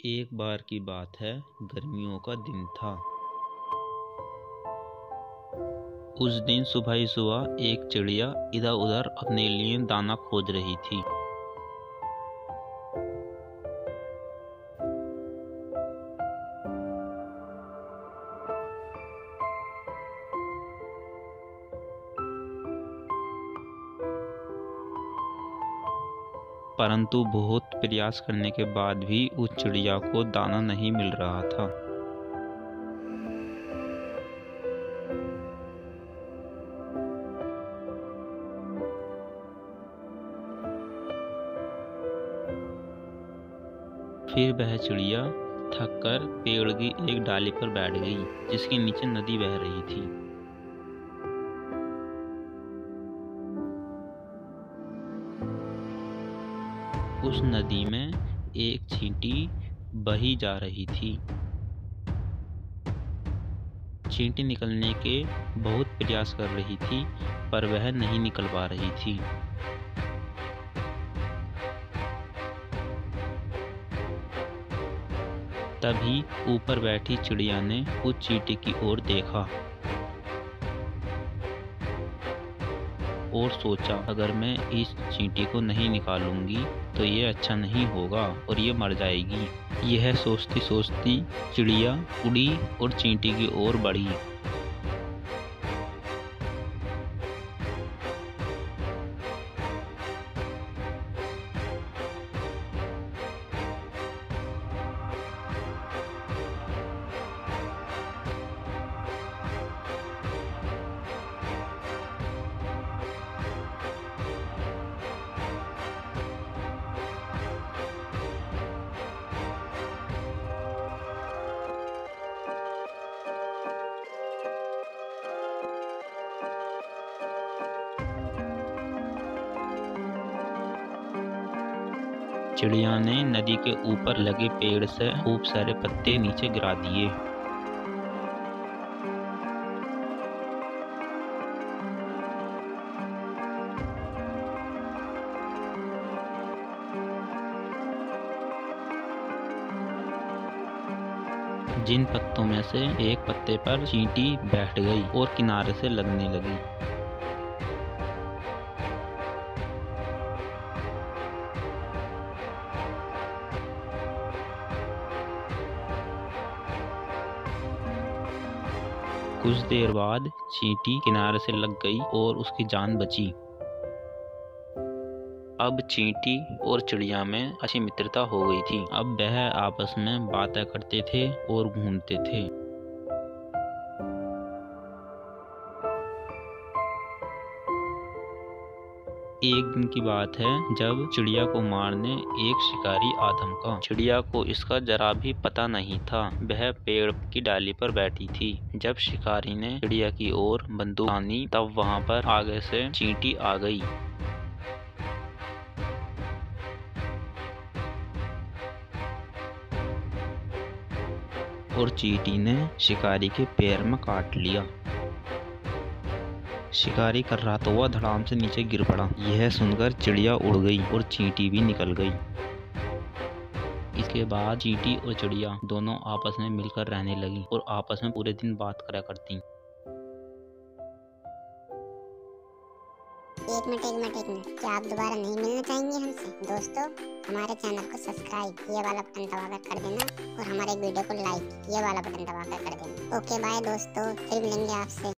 एक बार की बात है, गर्मियों का दिन था। उस दिन सुबह ही सुबह एक चिड़िया इधर-उधर अपने लिए दाना खोज रही थी। परंतु बहुत प्रयास करने के बाद भी उस चिड़िया को दाना नहीं मिल रहा था। फिर वह चिड़िया थककर पेड़ की एक डाली पर बैठ गई, जिसके नीचे नदी बह रही थी। उस नदी में एक चींटी बही जा रही थी। चींटी निकलने के बहुत प्रयास कर रही थी, पर वह नहीं निकल पा रही थी। तभी ऊपर बैठी चिड़िया ने उस चींटी की ओर देखा और सोचा, अगर मैं इस चींटी को नहीं निकालूंगी तो ये अच्छा नहीं होगा और ये मर जाएगी। यह सोचती सोचती चिड़िया उड़ी और चींटी की ओर बढ़ी। चिड़िया ने नदी के ऊपर लगे पेड़ से खूब सारे पत्ते नीचे गिरा दिए। जिन पत्तों में से एक पत्ते पर चींटी बैठ गई और किनारे से लगने लगी। कुछ देर बाद चींटी किनारे से लग गई और उसकी जान बची। अब चींटी और चिड़िया में अच्छी मित्रता हो गई थी। अब वह आपस में बातें करते थे और घूमते थे। एक दिन की बात है, जब चिड़िया को मारने एक शिकारी आ धमका। चिड़िया को इसका जरा भी पता नहीं था, वह पेड़ की डाली पर बैठी थी। जब शिकारी ने चिड़िया की ओर बंदूक तानी, तब वहां पर आगे से चींटी आ गई और चींटी ने शिकारी के पैर में काट लिया। शिकारी कर्राता हुआ धड़ाम से नीचे गिर पड़ा। यह सुनकर चिड़िया उड़ गई और चींटी भी निकल गई। इसके बाद चींटी और चिड़िया दोनों आपस में मिलकर रहने लगी और आपस में पूरे दिन बात करा करती। एक मिनट, क्या आप दोबारा नहीं मिलना चाहेंगे हमसे? दोस्तों, हमारे चैनल को सब्सक्राइब ये वाला बटन दबाकर कर देना और हमारे वीडियो को लाइक ये वाला बटन दबाकर कर देना। ओके बाय दोस्तों, फिर मिलेंगे आपसे।